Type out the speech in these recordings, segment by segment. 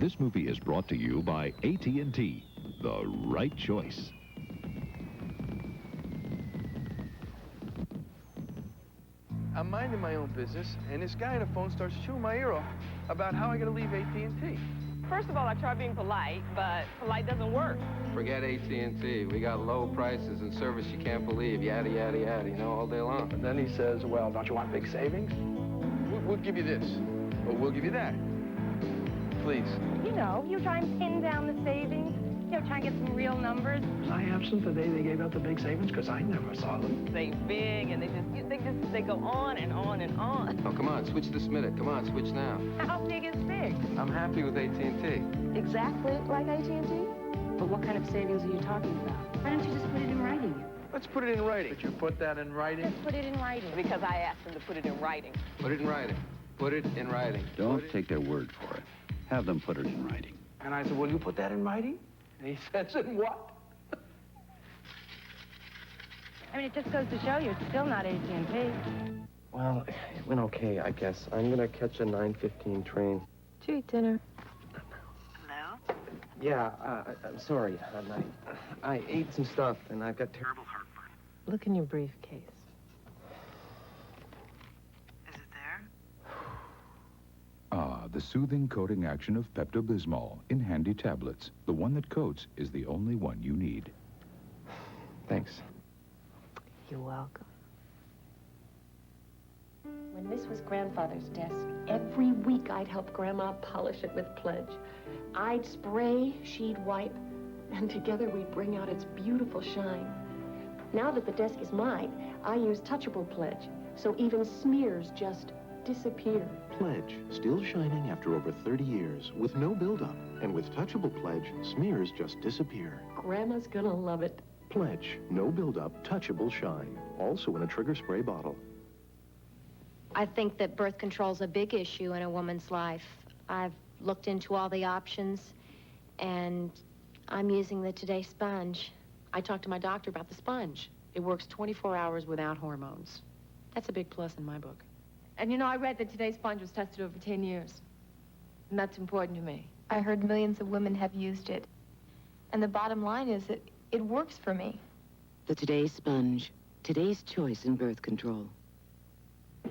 This movie is brought to you by AT&T, the right choice. I'm minding my own business, and this guy on the phone starts chewing my ear off about how I gotta leave AT&T. First of all, I try being polite, but polite doesn't work. Forget AT&T. We got low prices and service you can't believe. Yada, yada, yada, you know, all day long. And then he says, well, don't you want big savings? We'll give you this, or we'll give you that. Please. You know, you try and pin down the savings. You know, try and get some real numbers. Was I absent the day they gave out the big savings? Because I never saw them. They big, and they go on and on and on. Oh, come on, switch this minute. Come on, switch now. How big is big? I'm happy with AT&T. Exactly like AT&T? But what kind of savings are you talking about? Why don't you just put it in writing? Let's put it in writing. Could you put that in writing? Let's put it in writing. Because I asked them to put it in writing. Put it in writing. Put it in writing. Don't take their word for it. Have them put it in writing. And I said, will you put that in writing? And he says, in what? I mean, it just goes to show you it's still not AT&T. Well, it went okay, I guess. I'm gonna catch a 9:15 train. Did you eat dinner? Hello? Yeah, I'm sorry, hon. I ate some stuff, and I've got terrible heartburn. Look in your briefcase. Is it there? Ah, the soothing coating action of Pepto Bismol in handy tablets. The one that coats is the only one you need. Thanks. You're welcome. When this was Grandfather's desk, every week I'd help Grandma polish it with Pledge. I'd spray, she'd wipe, and together we'd bring out its beautiful shine. Now that the desk is mine, I use Touchable Pledge, so even smears just disappear. Pledge, still shining after over 30 years, with no buildup. And with Touchable Pledge, smears just disappear. Grandma's gonna love it. Pledge, no buildup, touchable shine. Also in a trigger spray bottle. I think that birth control's a big issue in a woman's life. I've looked into all the options, and I'm using the Today Sponge. I talked to my doctor about the sponge. It works 24 hours without hormones. That's a big plus in my book. And you know, I read that Today's Sponge was tested over 10 years. And that's important to me. I heard millions of women have used it. And the bottom line is that it works for me. The Today's Sponge. Today's choice in birth control.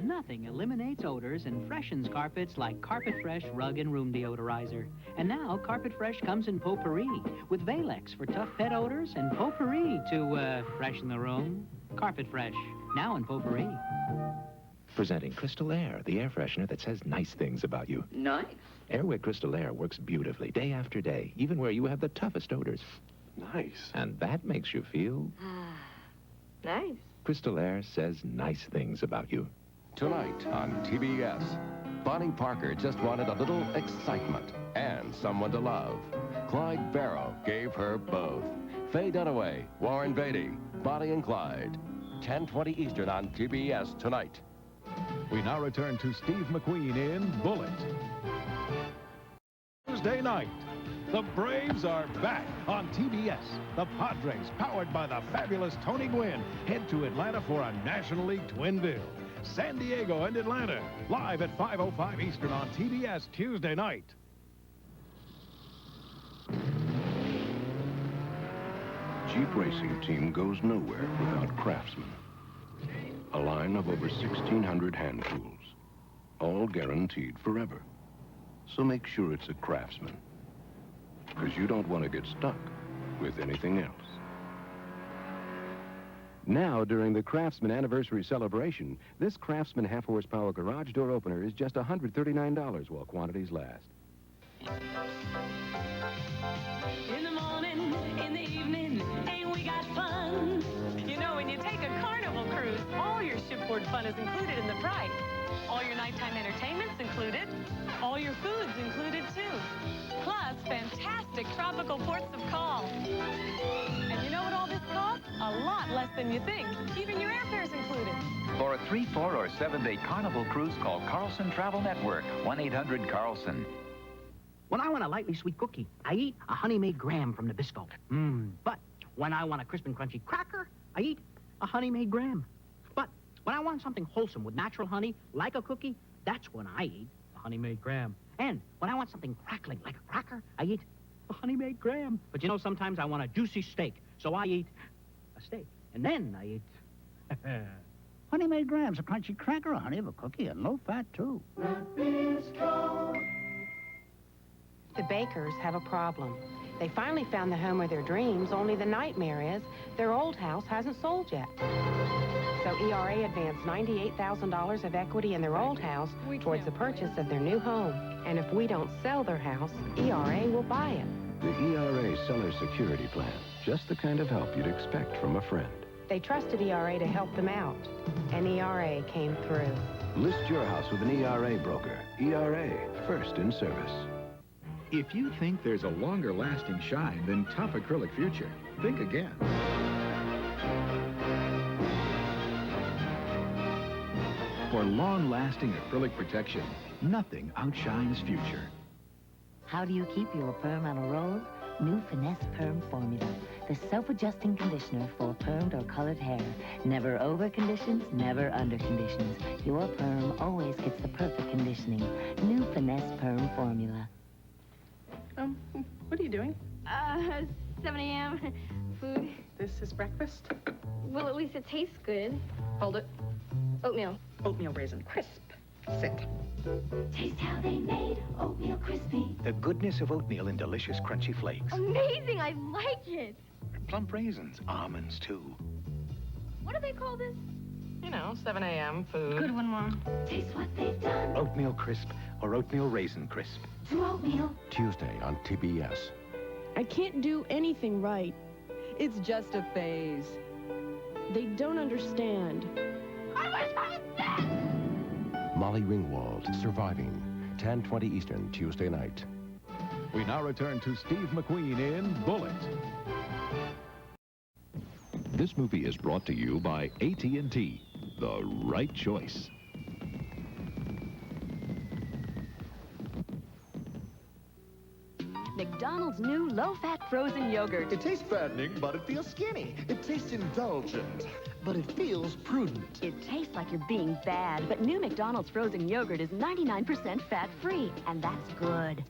Nothing eliminates odors and freshens carpets like Carpet Fresh Rug and Room Deodorizer. And now Carpet Fresh comes in potpourri with Valex for tough pet odors and potpourri to freshen the room. Carpet Fresh, now in potpourri. Presenting Crystalaire, the air freshener that says nice things about you. Nice. Airwick Crystalaire works beautifully day after day, even where you have the toughest odors. Nice. And that makes you feel... Nice. Crystalaire says nice things about you. Tonight on TBS, Bonnie Parker just wanted a little excitement and someone to love. Clyde Barrow gave her both. Faye Dunaway, Warren Beatty, Bonnie and Clyde. 10:20 Eastern on TBS tonight. We now return to Steve McQueen in Bullitt. Tuesday night, the Braves are back on TBS. The Padres, powered by the fabulous Tony Gwynn, head to Atlanta for a National League twin bill. San Diego and Atlanta, live at 5:05 Eastern on TBS Tuesday night. Jeep racing team goes nowhere without Craftsman. A line of over 1,600 hand tools, all guaranteed forever. So make sure it's a Craftsman, because you don't want to get stuck with anything else. Now, during the Craftsman anniversary celebration, this Craftsman half-horsepower garage door opener is just $139 while quantities last. In the morning, in the evening, ain't we got fun? You know, when you take a Carnival Cruise, all your shipboard fun is included in the price. All your nighttime entertainment's included. All your food's included, too. Plus, fantastic tropical ports of call. And you know what all this costs? A lot less than you think. Even your airfare's included. For a 3-, 4-, or 7-day Carnival Cruise, call Carlson Travel Network, 1-800-CARLSON. When I want a lightly sweet cookie, I eat a honey-made graham from Nabisco. But when I want a crisp and crunchy cracker, I eat a honey-made graham. But when I want something wholesome with natural honey, like a cookie, that's when I eat a honey-made graham. And when I want something crackling like a cracker, I eat a honey-made graham. But you know, sometimes I want a juicy steak, so I eat a steak. And then I eat... Honey-made grams, a crunchy cracker, a honey of a cookie, and low-fat, too. The Bakers have a problem. They finally found the home of their dreams, only the nightmare is their old house hasn't sold yet. So ERA advanced $98,000 of equity in their old house towards the purchase of their new home. And if we don't sell their house, ERA will buy it. The ERA Seller Security Plan. Just the kind of help you'd expect from a friend. They trusted ERA to help them out, and ERA came through. List your house with an ERA broker. ERA, first in service. If you think there's a longer-lasting shine than tough acrylic future, think again. For long-lasting acrylic protection, nothing outshines future. How do you keep your perm on a roll? New Finesse Perm Formula, the self-adjusting conditioner for permed or colored hair. Never over-conditions, never under-conditions. Your perm always gets the perfect conditioning. New Finesse Perm Formula. What are you doing? 7 a.m. Food. This is breakfast? Well, at least it tastes good. Hold it. Oatmeal. Oatmeal Raisin Crisp. Sit. Taste how they made oatmeal crispy. The goodness of oatmeal in delicious crunchy flakes. Amazing, I like it. Plump raisins, almonds too. What do they call this? You know, 7 a.m. food. Good one, Mom. Taste what they've done. Oatmeal Crisp or Oatmeal Raisin Crisp. To oatmeal. Tuesday on TBS. I can't do anything right. It's just a phase. They don't understand. Molly Ringwald, Surviving. 10:20 Eastern, Tuesday night. We now return to Steve McQueen in Bullitt. This movie is brought to you by AT&T. The right choice. McDonald's new low-fat frozen yogurt. It tastes fattening, but it feels skinny. It tastes indulgent, but it feels prudent. It tastes like you're being bad, but new McDonald's frozen yogurt is 99% fat-free, and that's good.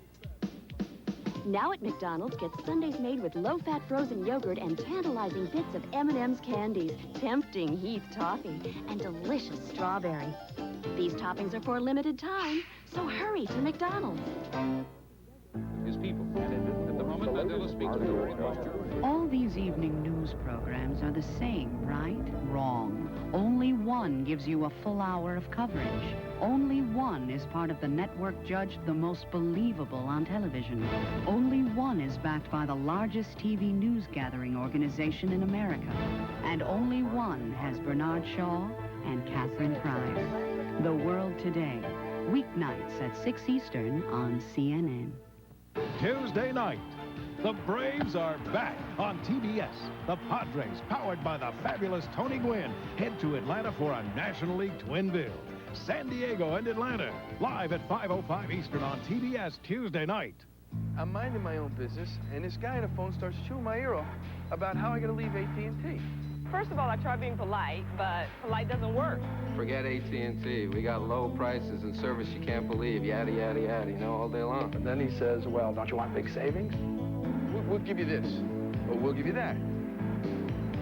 Now at McDonald's, get sundaes made with low-fat frozen yogurt and tantalizing bits of M&M's candies, tempting Heath toffee, and delicious strawberry. These toppings are for a limited time, so hurry to McDonald's. His people. At the moment, Mandela speaks to the All these evening news programs are the same, right? Wrong. Only one gives you a full hour of coverage. Only one is part of the network judged the most believable on television. Only one is backed by the largest TV news gathering organization in America. And only one has Bernard Shaw and Catherine Pryor. The World Today. Weeknights at 6 Eastern on CNN. Tuesday night, the Braves are back on TBS. The Padres, powered by the fabulous Tony Gwynn, head to Atlanta for a National League twin bill. San Diego and Atlanta, live at 5:05 Eastern on TBS Tuesday night. I'm minding my own business, and this guy on the phone starts chewing my ear off about how I gotta leave AT&T. First of all, I try being polite, but polite doesn't work. Forget AT&T. We got low prices and service you can't believe. Yada, yada, yada, you know, all day long. And then he says, well, don't you want big savings? We'll give you this, or we'll give you that.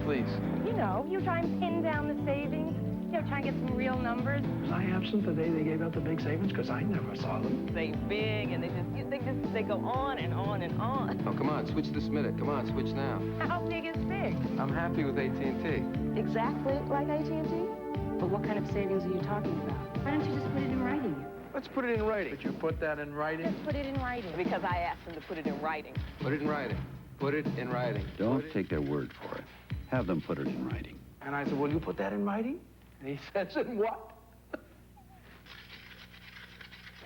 Please. You know, you try and pin down the savings. You know, try and get some real numbers. Was I absent the day they gave out the big savings? Because I never saw them. They big, and they go on and on and on. Oh, come on, switch this minute. Come on, switch now. How big is big? I'm happy with AT&T. Exactly like AT&T? But what kind of savings are you talking about? Why don't you just put it in writing? Let's put it in writing. Did you put that in writing? Let's put it in writing. Because I asked them to put it in writing. Put it in writing. Put it in writing. Don't take their word for it. Have them put it in writing. And I said, will you put that in writing? And he says, in what?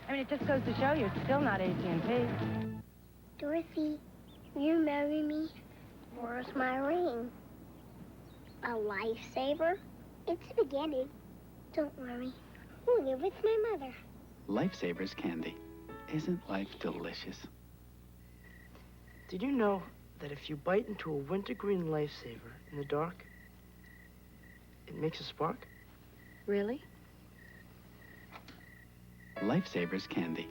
I mean, it just goes to show you it's still not AT&T. Dorothy, will you marry me? Where's my ring? A lifesaver? It's the beginning. Don't worry. We'll live with my mother. Lifesavers candy. Isn't life delicious? Did you know that if you bite into a wintergreen lifesaver in the dark, it makes a spark? Really? Lifesavers candy.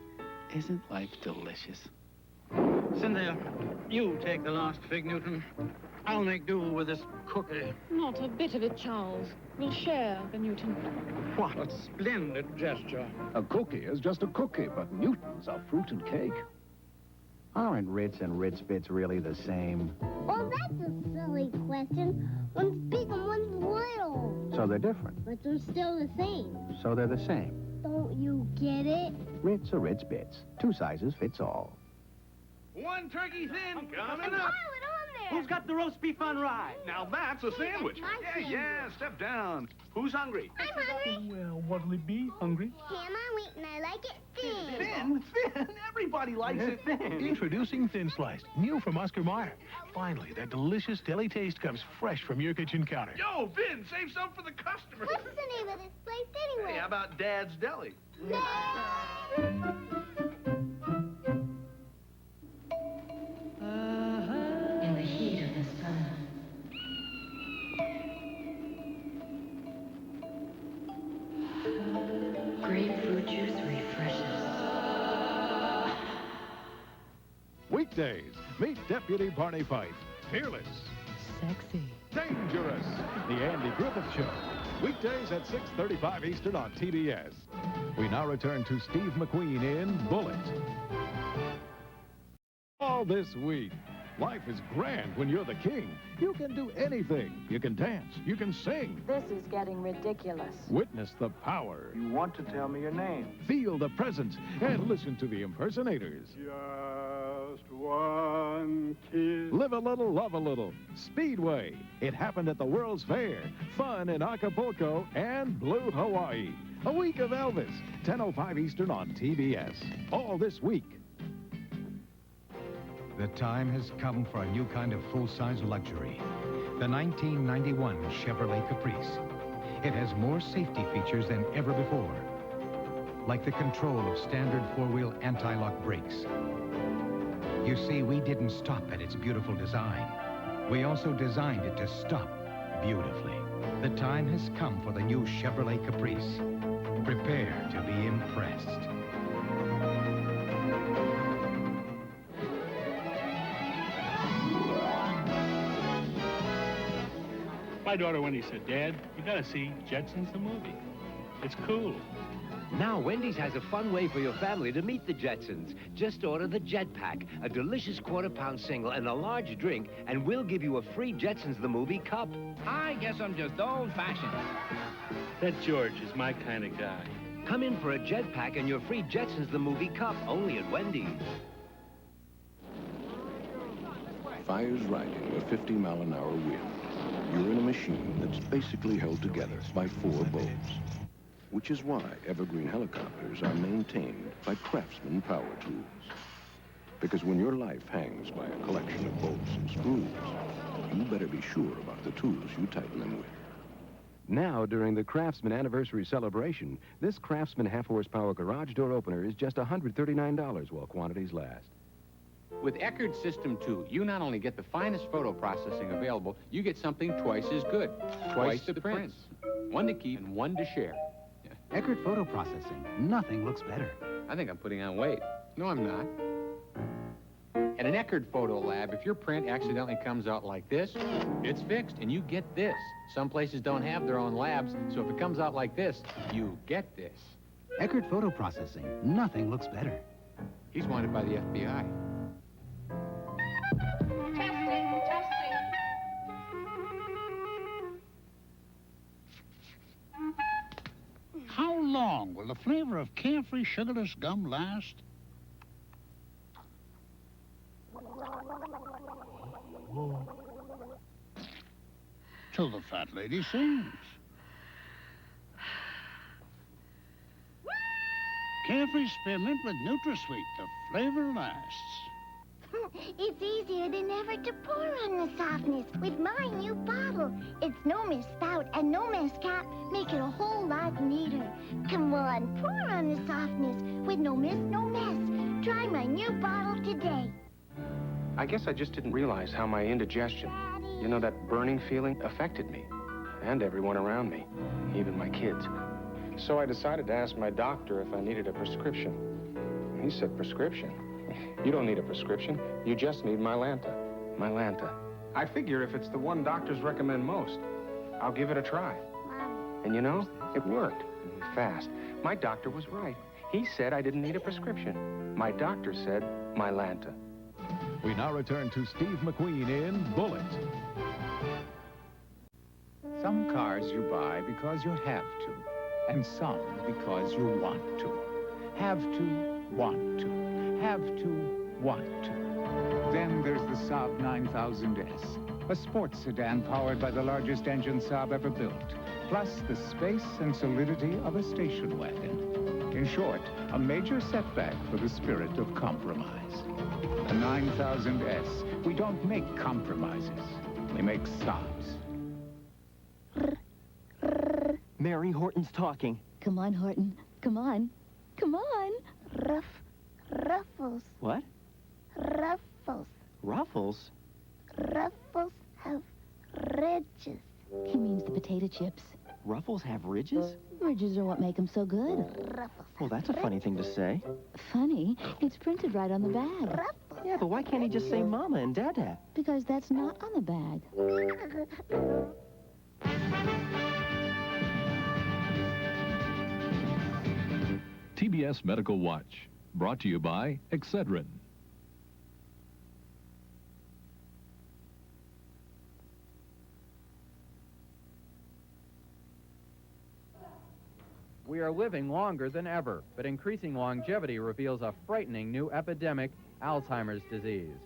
Isn't life delicious? Cynthia, you take the last fig, Newton. I'll make do with this cookie. Not a bit of it, Charles. We'll share the Newton. What a splendid gesture. A cookie is just a cookie, but Newton's a fruit and cake. Aren't Ritz and Ritz Bits really the same? Well, that's a silly question. One's big and one's little. So they're different. But they're still the same. So they're the same. Don't you get it? Ritz or Ritz Bits. 2 sizes fits all. One turkey thin coming up. Pile it on there. Who's got the roast beef on rye? Now that's a sandwich. Yeah, step down. Who's hungry? I'm hungry. Well, what'll it be? Hungry? Ham on wheat, and I like it thin. Thin? Everybody likes it thin. Introducing Thin Sliced, new from Oscar Mayer. Finally, that delicious deli taste comes fresh from your kitchen counter. Yo, Vin, save some for the customers. What's the name of this place anyway? Hey, how about Dad's Deli? In the heat of the sun. Grapefruit juice refreshes. Weekdays, meet Deputy Barney Fife. Fearless. Sexy. Dangerous. The Andy Griffith Show. Weekdays at 6:35 Eastern on TBS. We now return to Steve McQueen in Bullitt. All this week, life is grand when you're the king. You can do anything. You can dance. You can sing. This is getting ridiculous. Witness the power. You want to tell me your name? Feel the presence and listen to the impersonators. Just one kiss. Live a little, love a little. Speedway. It happened at the World's Fair. Fun in Acapulco and Blue Hawaii. A week of Elvis. 10:05 Eastern on TBS. All this week. The time has come for a new kind of full-size luxury. The 1991 Chevrolet Caprese. It has more safety features than ever before. Like the control of standard 4-wheel anti-lock brakes. You see, we didn't stop at its beautiful design. We also designed it to stop beautifully. The time has come for the new Chevrolet Caprese. Prepare to be impressed. My daughter Wendy said, Dad, you gotta see Jetson's the movie. It's cool. Now Wendy's has a fun way for your family to meet the Jetsons. Just order the Jetpack, a delicious quarter-pound single and a large drink, and we'll give you a free Jetsons the Movie cup. I guess I'm just old-fashioned. That George is my kind of guy. Come in for a Jetpack and your free Jetsons the Movie cup, only at Wendy's. Fire's riding a 50-mile-an-hour wind. You're in a machine that's basically held together by 4 bolts. Which is why evergreen helicopters are maintained by Craftsman power tools. Because when your life hangs by a collection of bolts and screws, you better be sure about the tools you tighten them with. Now, during the Craftsman anniversary celebration, this Craftsman half-horsepower garage door opener is just $139 while quantities last. With Eckerd System 2, you not only get the finest photo processing available, you get something twice as good. Twice the prints. One to keep and one to share. Eckerd photo processing. Nothing looks better. I think I'm putting on weight. No, I'm not. At an Eckerd photo lab, if your print accidentally comes out like this, it's fixed and you get this. Some places don't have their own labs, so if it comes out like this, you get this. Eckerd photo processing. Nothing looks better. He's wanted by the FBI. How long will the flavor of carefree sugarless gum last? Till the fat lady sings. Carefree spearmint with NutraSweet. The flavor lasts. It's easier than ever to pour on the softness with my new bottle. It's no mess spout and no mess cap. Make it a whole lot neater. Come on, pour on the softness with no miss, no mess. Try my new bottle today. I guess I just didn't realize how my indigestion, you know, that burning feeling affected me and everyone around me, even my kids. So I decided to ask my doctor if I needed a prescription. He said prescription. You don't need a prescription. You just need Mylanta. Mylanta. I figure if it's the one doctors recommend most, I'll give it a try. And you know, it worked. Fast. My doctor was right. He said I didn't need a prescription. My doctor said Mylanta. We now return to Steve McQueen in Bullitt. Some cars you buy because you have to, and some because you want to. Have to, want to. Have to, want to. Then there's the Saab 9000S, a sports sedan powered by the largest engine Saab ever built, plus the space and solidity of a station wagon. In short, a major setback for the spirit of compromise. The 9000S, we don't make compromises, we make Saabs. Mary, Horton's talking. Come on, Horton. Come on. Come on. Ruffles. What? Ruffles. Ruffles? Ruffles have ridges. He means the potato chips. Ruffles have ridges? Ridges are what make them so good. Ruffles. Well, that's a funny thing to say. Funny? It's printed right on the bag. Ruffles. Yeah, but why can't he just say Mama and Dada? Because that's not on the bag. TBS Medical Watch, brought to you by Eckerd. We are living longer than ever, but increasing longevity reveals a frightening new epidemic, Alzheimer's disease.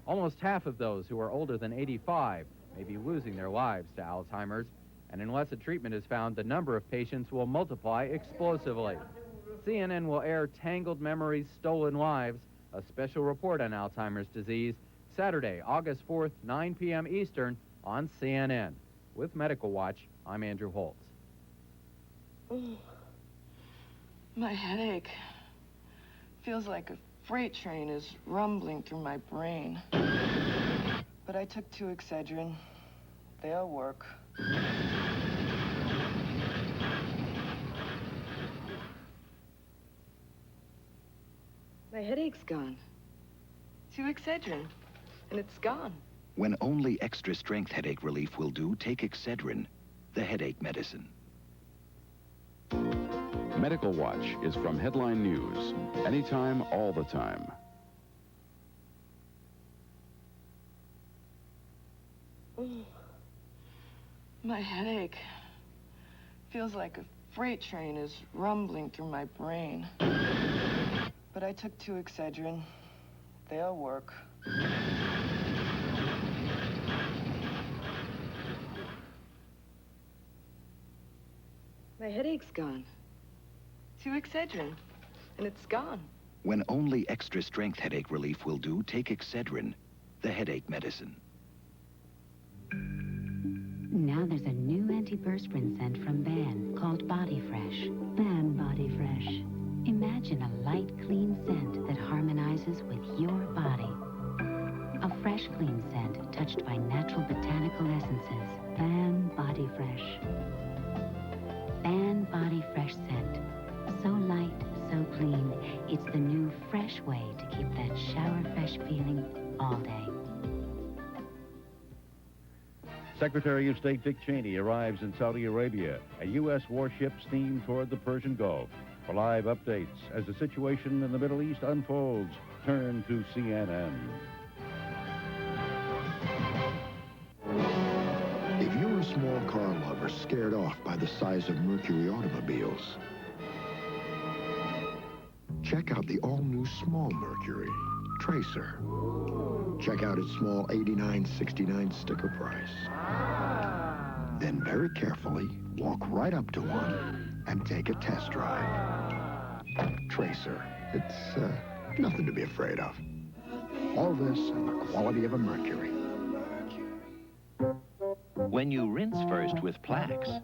Almost half of those who are older than 85 may be losing their lives to Alzheimer's, and unless a treatment is found, the number of patients will multiply explosively. CNN will air Tangled Memories, Stolen Lives, a special report on Alzheimer's disease, Saturday, August 4th, 9 p.m. Eastern on CNN. With Medical Watch, I'm Andrew Holtz. My headache feels like a freight train is rumbling through my brain. But I took 2 Excedrin. They'll work. My headache's gone. 2 Excedrin, and it's gone. When only extra strength headache relief will do, take Excedrin, the headache medicine. Medical Watch is from Headline News. Anytime, all the time. My headache feels like a freight train is rumbling through my brain. But I took 2 Excedrin. They'll work. My headache's gone. 2 Excedrin, and it's gone. When only extra strength headache relief will do, take Excedrin, the headache medicine. Now there's a new antiperspirant scent from Ban called Body Fresh. Ban Body Fresh. Imagine a light, clean scent that harmonizes with your body. A fresh, clean scent touched by natural botanical essences. Ban Body Fresh. Ban Body Fresh scent. So light, so clean. It's the new fresh way to keep that shower fresh feeling all day. Secretary of State Dick Cheney arrives in Saudi Arabia. A U.S. warship steamed toward the Persian Gulf. For live updates as the situation in the Middle East unfolds, turn to CNN. If you're a small car lover scared off by the size of Mercury automobiles, check out the all-new small Mercury, Tracer. Check out its small $89.69 sticker price. Then very carefully walk right up to one and take a test drive. Tracer. It's nothing to be afraid of. All this and the quality of a Mercury. When you rinse first with Plax,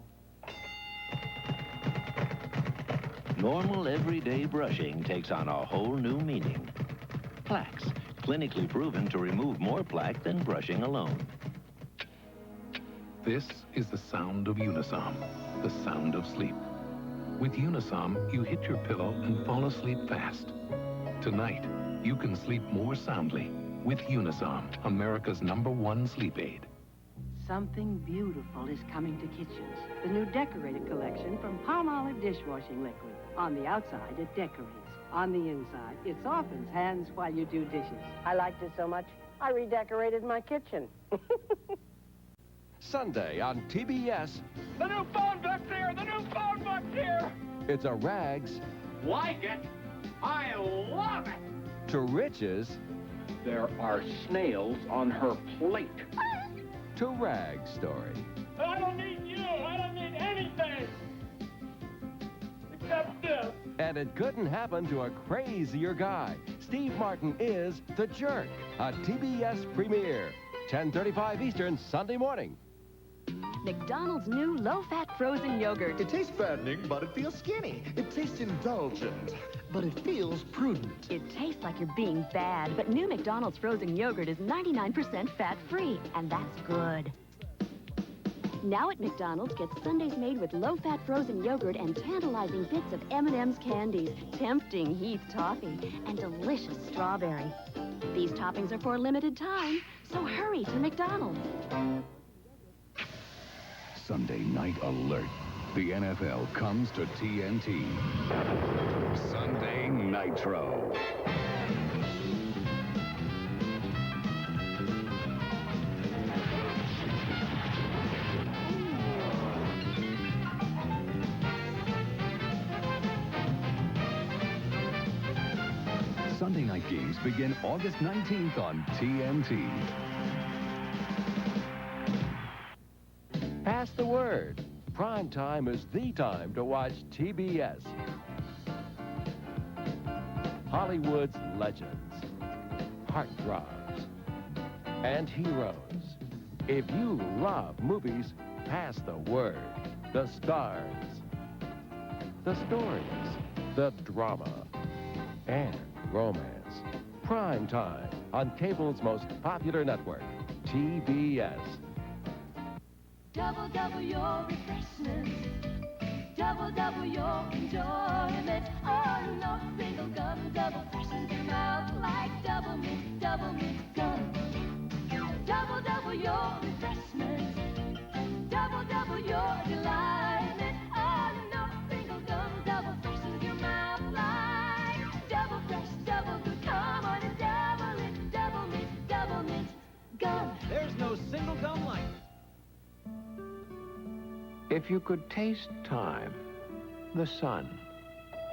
normal everyday brushing takes on a whole new meaning. Plax, clinically proven to remove more plaque than brushing alone. This is the sound of Unisom, the sound of sleep. With Unisom, you hit your pillow and fall asleep fast. Tonight, you can sleep more soundly with Unisom, America's '1 sleep aid. Something beautiful is coming to kitchens. The new decorated collection from Palmolive dishwashing liquid. On the outside, it decorates. On the inside, it softens hands while you do dishes. I liked it so much, I redecorated my kitchen. Sunday on TBS. The new phone book's here! The new phone book's here! It's a rags Like it? I love it! to riches There are snails on her plate. to rags story. I don't need you! I don't need anything! Except this. And it couldn't happen to a crazier guy. Steve Martin is The Jerk, a TBS premiere. 10:35 Eastern, Sunday morning. McDonald's new low-fat frozen yogurt. It tastes fattening, but it feels skinny. It tastes indulgent, but it feels prudent. It tastes like you're being bad, but new McDonald's frozen yogurt is 99% fat-free, and that's good. Now at McDonald's, get Sundays made with low-fat frozen yogurt and tantalizing bits of M&M's candies, tempting Heath toffee, and delicious strawberry. These toppings are for a limited time, so hurry to McDonald's. Sunday night alert. The NFL comes to TNT. Sunday Nitro. Sunday night games begin August 19th on TNT. Pass the word. Prime time is the time to watch TBS. Hollywood's legends, heartthrobs, and heroes. If you love movies, pass the word. The stars, the stories, the drama, and romance. Prime time on cable's most popular network, TBS. Double, double your refreshment. Double, double your enjoyment. Oh, no single gum. Double freshens your mouth like double mint gum. Double, double your refreshment. Double, double your delightment. Oh, no single gum. Double freshens your mouth like double fresh, double good. Come on and double it. Double mint gum. There's no single gum like it. If you could taste time, the sun,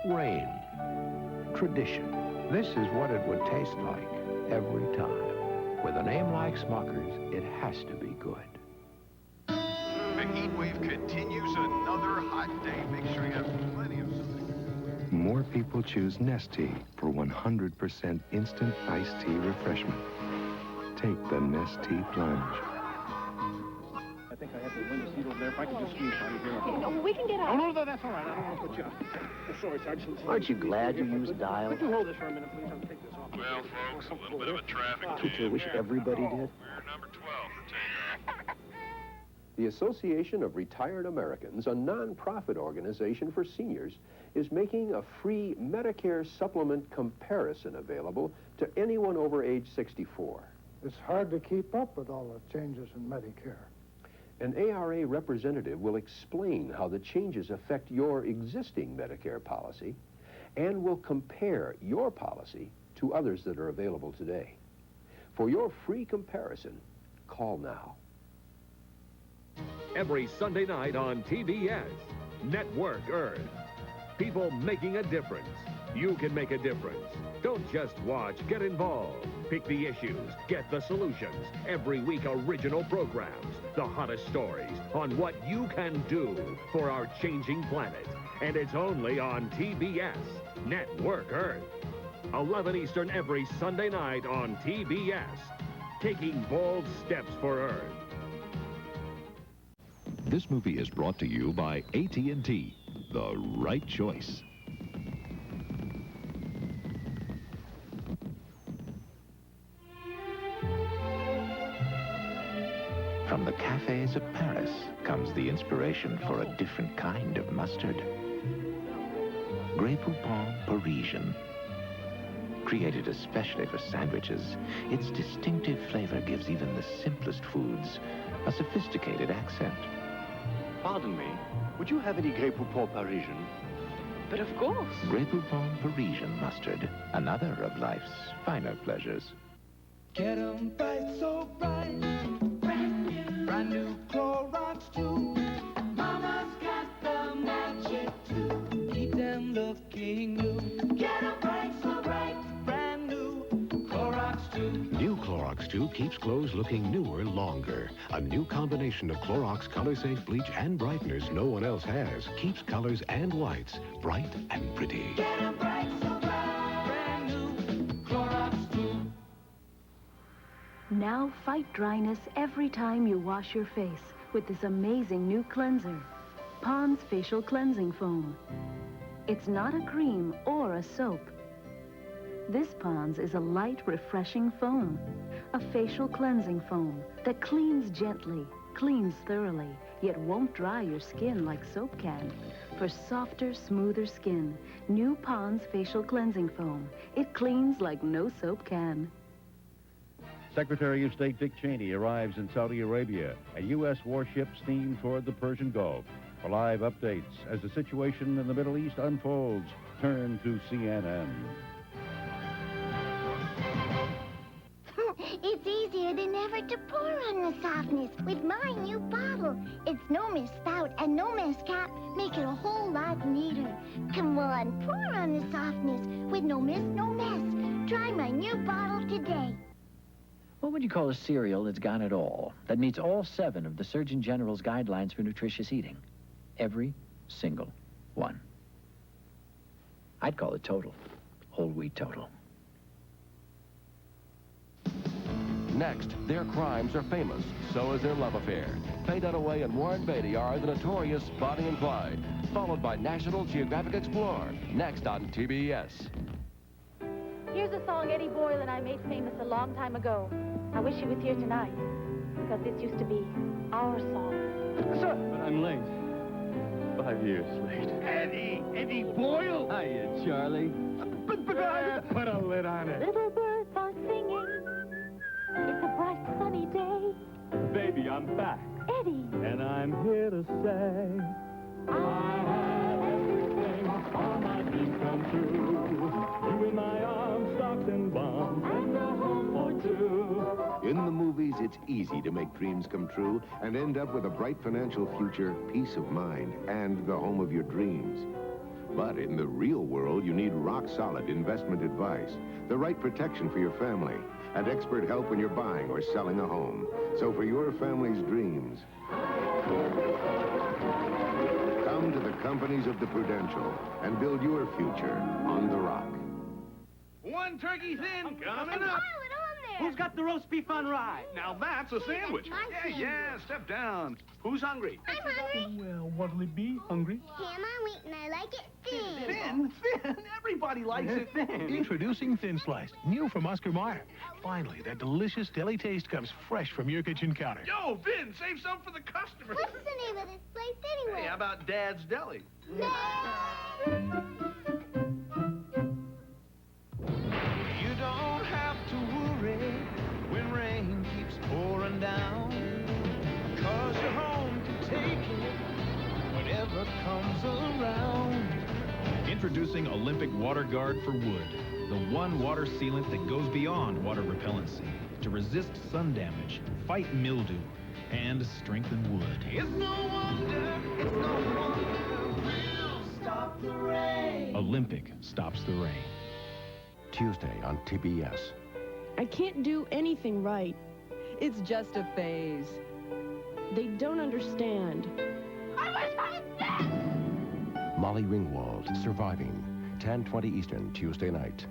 rain, tradition, this is what it would taste like every time. With a name like Smucker's, it has to be good. The heat wave continues. Another hot day. Make sure you have plenty of something. More people choose Nestea for 100% instant iced tea refreshment. Take the Nestea plunge. I think I have the window seat over there. If I could just squeeze right here. Okay, no, we can get out. Oh, no, that's all right. I don't want to put you up. I'm sorry, Sergeant. Aren't you glad you used dial? Could you hold this for a minute, please? I'll take this off. Well, folks, a little bit of a traffic Don't you wish everybody did? We're number 12 for takeoff. The Association of Retired Americans, a non-profit organization for seniors, is making a free Medicare supplement comparison available to anyone over age 64. It's hard to keep up with all the changes in Medicare. An ARA representative will explain how the changes affect your existing Medicare policy and will compare your policy to others that are available today. For your free comparison, call now. Every Sunday night on TBS, Network Earth. People making a difference. You can make a difference. Don't just watch, get involved. Pick the issues, get the solutions. Every week, original programs, the hottest stories on what you can do for our changing planet. And it's only on TBS, Network Earth. 11 Eastern every Sunday night on TBS. Taking bold steps for Earth. This movie is brought to you by AT&T, the right choice. From the cafes of Paris comes the inspiration for a different kind of mustard. Grapefruit Parisian. Created especially for sandwiches, its distinctive flavor gives even the simplest foods a sophisticated accent. Pardon me, would you have any Grapefruit Parisian? But of course. Grapefruit Parisian mustard, another of life's finer pleasures. Get 'em bright, so bright. Brand new Clorox too. Mama's got the magic too. Keep them looking new. Get 'em bright, so bright. Brand new Clorox 2. New Clorox 2 keeps clothes looking newer longer. A new combination of Clorox color-safe bleach and brighteners no one else has. Keeps colors and whites bright and pretty. Get 'em bright, so bright. Brand new Clorox 2. Now fight dryness every time you wash your face with this amazing new cleanser, Pond's Facial Cleansing Foam. It's not a cream or a soap. This Pond's is a light, refreshing foam, a facial cleansing foam that cleans gently, cleans thoroughly, yet won't dry your skin like soap can. For softer, smoother skin, new Pond's Facial Cleansing Foam. It cleans like no soap can. Secretary of State Dick Cheney arrives in Saudi Arabia. A U.S. warship steamed toward the Persian Gulf. For live updates as the situation in the Middle East unfolds, turn to CNN. It's easier than ever to pour on the softness with my new bottle. It's no mess spout and no mess cap. Make it a whole lot neater. Come on, pour on the softness with no mess, no mess. Try my new bottle today. What would you call a cereal that's got it all, that meets all 7 of the Surgeon General's guidelines for nutritious eating? Every single one. I'd call it Total. Whole wheat Total. Next, their crimes are famous. So is their love affair. Faye Dunaway and Warren Beatty are the notorious Bonnie and Clyde, followed by National Geographic Explorer. Next on TBS. Here's a song Eddie Boyle and I made famous a long time ago. I wish he was here tonight, because this used to be our song. Sir! But I'm late. 5 years late. Eddie Boyle! Hiya, Charlie. But put a lid on it. Little birds are singing. It's a bright, sunny day. Baby, I'm back. Eddie! And I'm here to say I have everything, all my dreams come true. You in my arms, stocks and bonds, and a home for 2. In the movies, it's easy to make dreams come true and end up with a bright financial future, peace of mind, and the home of your dreams. But in the real world, you need rock-solid investment advice, the right protection for your family, and expert help when you're buying or selling a home. So for your family's dreams, come to the companies of the Prudential and build your future on the rock. 1 turkey thin coming up. Who's got the roast beef on rye? Now that's a sandwich. Yeah, step down. Who's hungry? I'm hungry. Well, what'll it be? Hungry? Ham on wheat, and I like it thin. Thin? Everybody likes it thin. Introducing Thin Sliced, new from Oscar Mayer. Finally, that delicious deli taste comes fresh from your kitchen counter. Yo, Vin, save some for the customers. What's the name of this place anyway? Hey, how about Dad's Deli? You don't have to worry when rain keeps pouring down, 'cause your home can take it whatever comes around. Introducing Olympic Water Guard for Wood, the one water sealant that goes beyond water repellency to resist sun damage, fight mildew, and strengthen wood. It's no wonder we'll stop the rain. Olympic stops the rain. Tuesday on TBS. I can't do anything right. It's just a phase. They don't understand. Molly Ringwald, Surviving. 10:20 Eastern, Tuesday night.